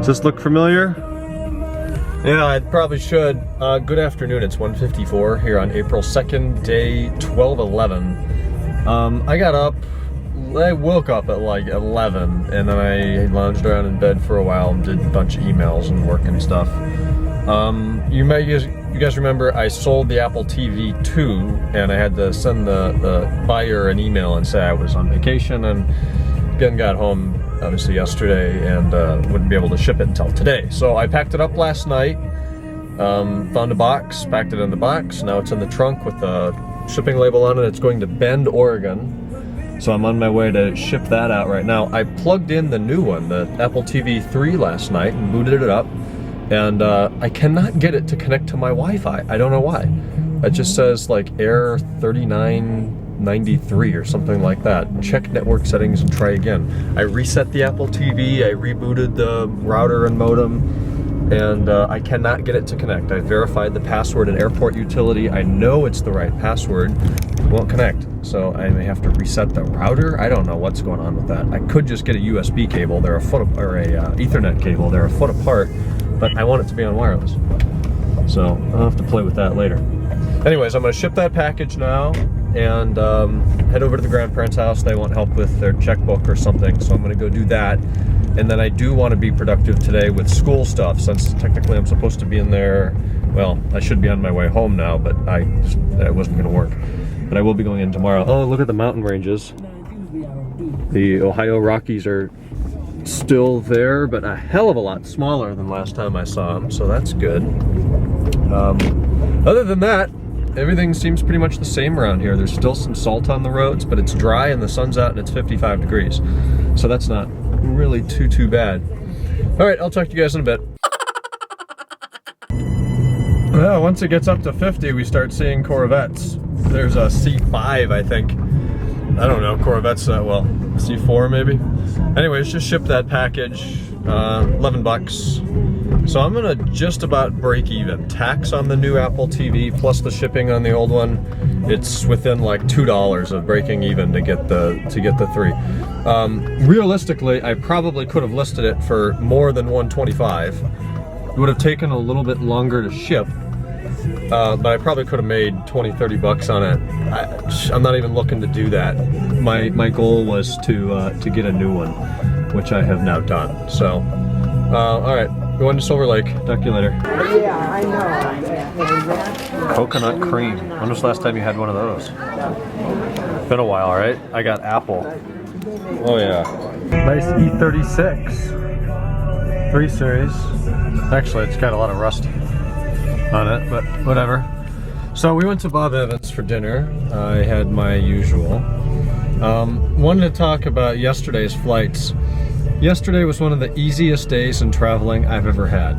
Does this look familiar? Yeah, I probably should. Good afternoon, it's 1:54 here on April 2nd, day 12/11. I got up, I woke up at like 11, and then I lounged around in bed for a while and did a bunch of emails and work and stuff. You guys remember I sold the Apple TV 2, and I had to send the buyer an email and say I was on vacation, and again got home obviously yesterday and wouldn't be able to ship it until today. So I packed it up last night, found a box, packed it in the box. Now it's in the trunk with a shipping label on it. It's going to Bend, Oregon. So I'm on my way to ship that out right now. I plugged in the new one, the Apple TV 3 last night, and booted it up. And I cannot get it to connect to my Wi-Fi. I don't know why. It just says like error 3993 or something like that. Check network settings and try again. I reset the Apple TV, I rebooted the router and modem, and I cannot get it to connect. I verified the password in Airport Utility. I know it's the right password. It won't connect. So I may have to reset the router. I don't know what's going on with that. I could just get a USB cable. They're a foot, or a Ethernet cable. They're a foot apart, but I want it to be on wireless. So I'll have to play with that later. Anyways, I'm gonna ship that package now and head over to the grandparents' house. They want help with their checkbook or something, so I'm gonna go do that. And then I do want to be productive today with school stuff, since technically I'm supposed to be in there. Well, I should be on my way home now, but that wasn't gonna work. But I will be going in tomorrow. Oh, look at the mountain ranges. The Ohio Rockies are still there, but a hell of a lot smaller than last time I saw them, so that's good. Other than that, everything seems pretty much the same around here. There's still some salt on the roads, but it's dry and the sun's out and it's 55 degrees. So that's not really too bad. All right, I'll talk to you guys in a bit. Well, once it gets up to 50, we start seeing Corvettes. There's a C5, I think. I don't know, Corvettes, well, C4 maybe. Anyways, just shipped that package, 11 bucks. So I'm gonna just about break even. Tax on the new Apple TV plus the shipping on the old one, it's within like $2 of breaking even to get the 3. Realistically, I probably could have listed it for more than $125. It would have taken a little bit longer to ship, but I probably could have made 20-30 bucks on it. I'm not even looking to do that. My goal was to get a new one, which I have now done. So, all right. Going to Silver Lake. Talk to you later. Yeah, I know. Coconut cream. When was the last time you had one of those? Been a while, right? I got apple. Oh yeah. Nice E36. 3 Series. Actually, it's got a lot of rust on it, but whatever. So we went to Bob Evans for dinner. I had my usual. Wanted to talk about yesterday's flights. Yesterday was one of the easiest days in traveling I've ever had.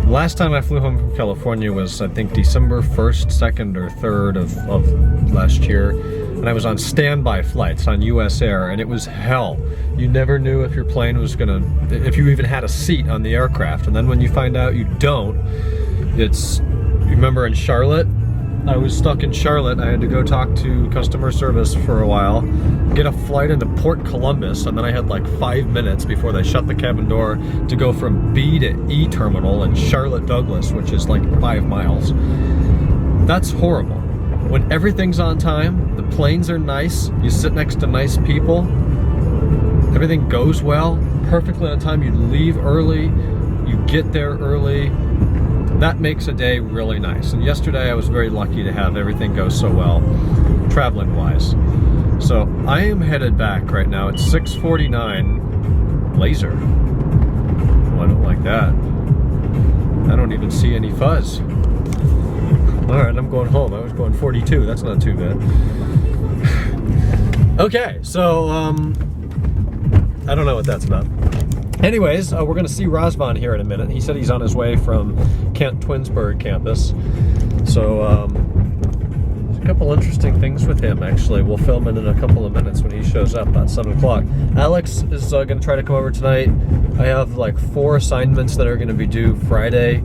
Last time I flew home from California was, I think, December 1st, 2nd, or 3rd of last year. And I was on standby flights on US Air, and it was hell. You never knew if your plane was gonna, if you even had a seat on the aircraft. And then when you find out you don't, you remember in Charlotte? I was stuck in Charlotte. I had to go talk to customer service for a while, get a flight into Port Columbus, and then I had like 5 minutes before they shut the cabin door to go from B to E terminal in Charlotte Douglas, which is like 5 miles. That's horrible. When everything's on time, the planes are nice, you sit next to nice people, everything goes well, perfectly on time, you leave early, you get there early. That makes a day really nice. And yesterday I was very lucky to have everything go so well, traveling wise. So I am headed back right now. It's 6:49. Laser. Oh, I don't like that. I don't even see any fuzz. All right, I'm going home. I was going 42. That's not too bad. Okay, so I don't know what that's about. Anyways, we're going to see Razvan here in a minute. He said he's on his way from Kent-Twinsburg campus. So, there's a couple interesting things with him, actually. We'll film it in a couple of minutes when he shows up at 7 o'clock. Alex is going to try to come over tonight. I have like 4 assignments that are going to be due Friday.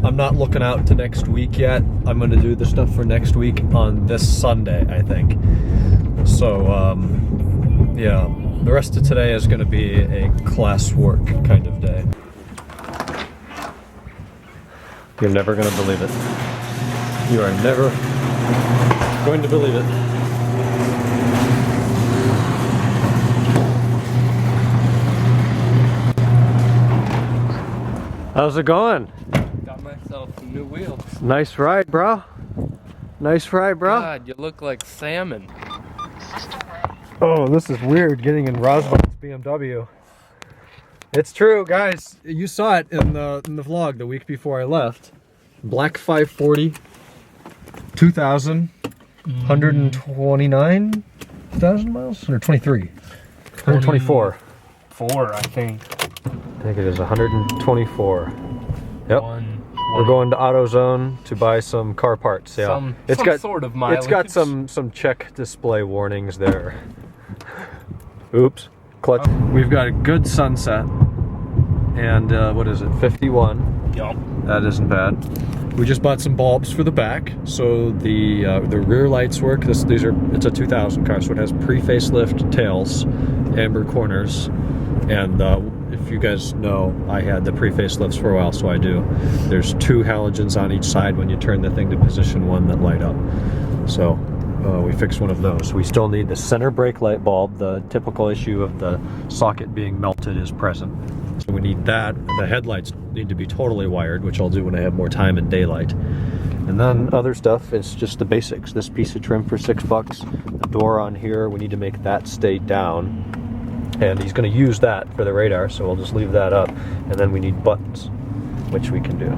I'm not looking out to next week yet. I'm going to do the stuff for next week on this Sunday, I think. So, yeah. The rest of today is going to be a classwork kind of day. You're never going to believe it. You are never going to believe it. How's it going? Got myself some new wheels. Nice ride, bro. Nice ride, bro. God, you look like salmon. Oh, this is weird getting in Roswell's BMW. It's true, guys. You saw it in the vlog the week before I left. Black 540, 2,000, 129,000 miles? 123. 124. 4, I think. I think it is 124. Yep. We're going to AutoZone to buy some car parts. Yeah. Some sort of mileage. It's got some check display warnings there. Oops. Clutch. We've got a good sunset. And what is it? 51. Yup. That isn't bad. We just bought some bulbs for the back, so the rear lights work. It's a 2000 car, so it has pre-facelift tails, amber corners, and if you guys know, I had the pre-facelifts for a while, so I do. There's 2 halogens on each side when you turn the thing to position 1 that light up. So we fixed one of those. We still need the center brake light bulb. The typical issue of the socket being melted is present. So we need that. The headlights need to be totally wired, which I'll do when I have more time in daylight. And then other stuff is just the basics. This piece of trim for $6. The door on here, we need to make that stay down. And he's going to use that for the radar, so we'll just leave that up. And then we need buttons, which we can do.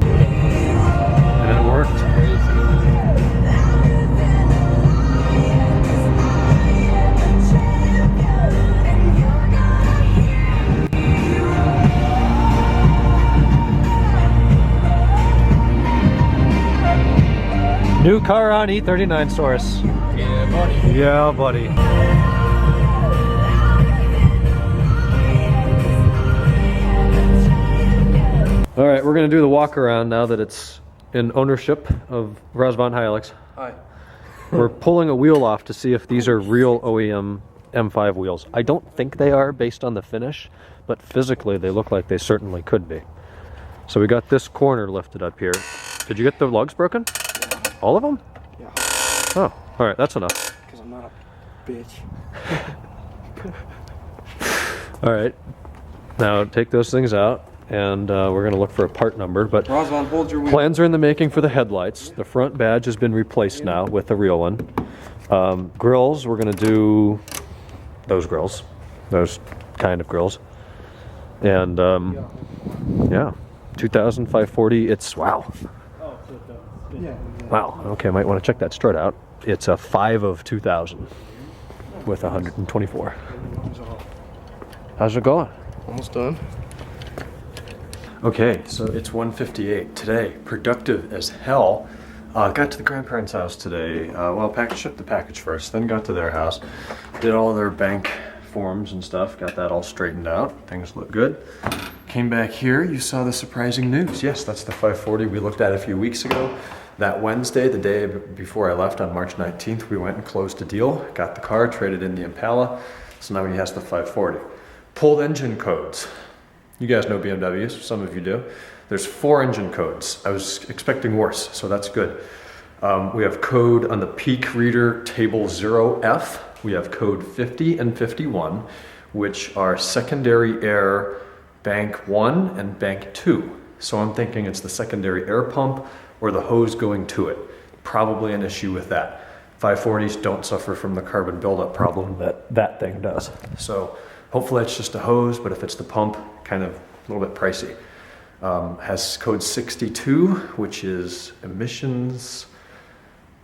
And it worked. New car on E39 source. Yeah, buddy. Yeah, buddy. All right, we're gonna do the walk around now that it's in ownership of Razvan Hilux. Hi. We're pulling a wheel off to see if these are real OEM M5 wheels. I don't think they are based on the finish, but physically they look like they certainly could be. So we got this corner lifted up here. Did you get the lugs broken? All of them? Yeah. Oh, all right, that's enough. Because I'm not a bitch. All right, now take those things out, and we're gonna look for a part number, but Razvan, hold your wheel. plans are in the making for the headlights. The front badge has been replaced now with a real one. Grills, we're gonna do those grills, those kind of grills. And yeah, 2,540, it's, wow. Yeah. Wow, okay, might want to check that strut out. It's a 5 of 2,000 with 124. How's it going? Almost done. Okay, so it's 1:58 today. Productive as hell. Got to the grandparents' house today. Well, shipped the package first, then got to their house. Did all of their bank forms and stuff. Got that all straightened out. Things look good. Came back here, you saw the surprising news. Yes, that's the 540 we looked at a few weeks ago. That Wednesday, the day before I left on March 19th, we went and closed a deal, got the car, traded in the Impala, so now he has the 540. Pulled engine codes. You guys know BMWs, some of you do. There's 4 engine codes. I was expecting worse, so that's good. We have code on the peak reader table 0F. We have code 50 and 51, which are secondary air bank 1 and bank 2. So I'm thinking it's the secondary air pump or the hose going to it. Probably an issue with that. 540s don't suffer from the carbon buildup problem that thing does. So hopefully it's just a hose, but if it's the pump, kind of a little bit pricey. Has code 62, which is emissions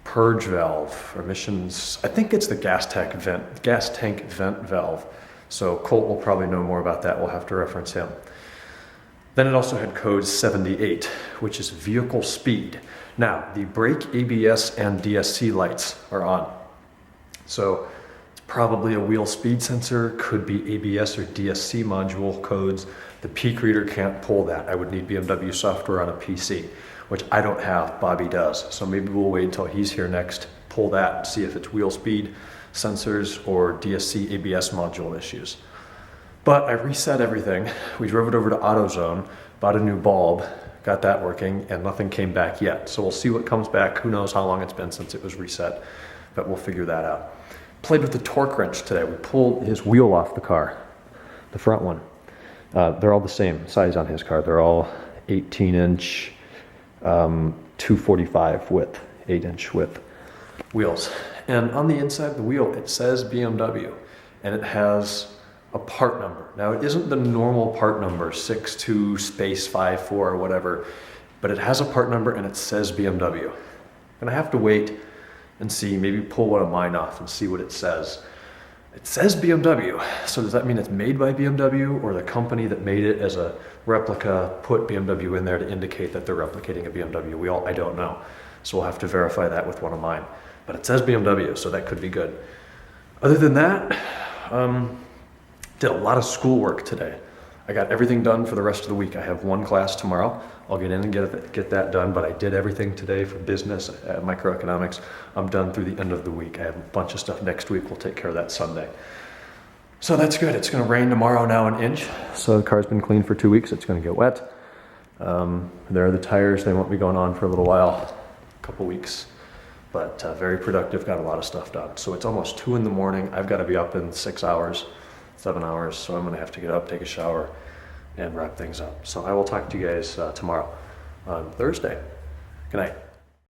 purge valve, or emissions, I think it's the gas tank vent valve. So Colt will probably know more about that. We'll have to reference him. Then it also had code 78, which is vehicle speed. Now, the brake, ABS, and DSC lights are on. So it's probably a wheel speed sensor, could be ABS or DSC module codes. The peak reader can't pull that. I would need BMW software on a PC, which I don't have, Bobby does. So maybe we'll wait until he's here next, pull that, see if it's wheel speed sensors or DSC ABS module issues. But I reset everything. We drove it over to AutoZone, bought a new bulb, got that working, and nothing came back yet. So we'll see what comes back. Who knows how long it's been since it was reset, but we'll figure that out. Played with the torque wrench today. We pulled his wheel off the car, the front one. They're all the same size on his car. They're all 18-inch, 245 width, 8-inch width wheels. And on the inside of the wheel, it says BMW, and it has a part number. Now, it isn't the normal part number, 62 space 54 or whatever, but it has a part number and it says BMW. And I have to wait and see, maybe pull one of mine off and see what it says. It says BMW, so does that mean it's made by BMW, or the company that made it as a replica put BMW in there to indicate that they're replicating a BMW? I don't know. So we'll have to verify that with one of mine. But it says BMW, so that could be good. Other than that, did a lot of schoolwork today. I got everything done for the rest of the week. I have one class tomorrow. I'll get in and get that done, but I did everything today for business, microeconomics. I'm done through the end of the week. I have a bunch of stuff next week. We'll take care of that Sunday. So that's good. It's gonna rain tomorrow now an inch. So the car's been clean for 2 weeks. It's gonna get wet. There are the tires. They won't be going on for a little while, a couple weeks. But very productive, got a lot of stuff done. So it's almost 2 in the morning. I've gotta be up in 6 hours. 7 hours, so I'm gonna have to get up, take a shower, and wrap things up. So I will talk to you guys tomorrow on Thursday. Good night.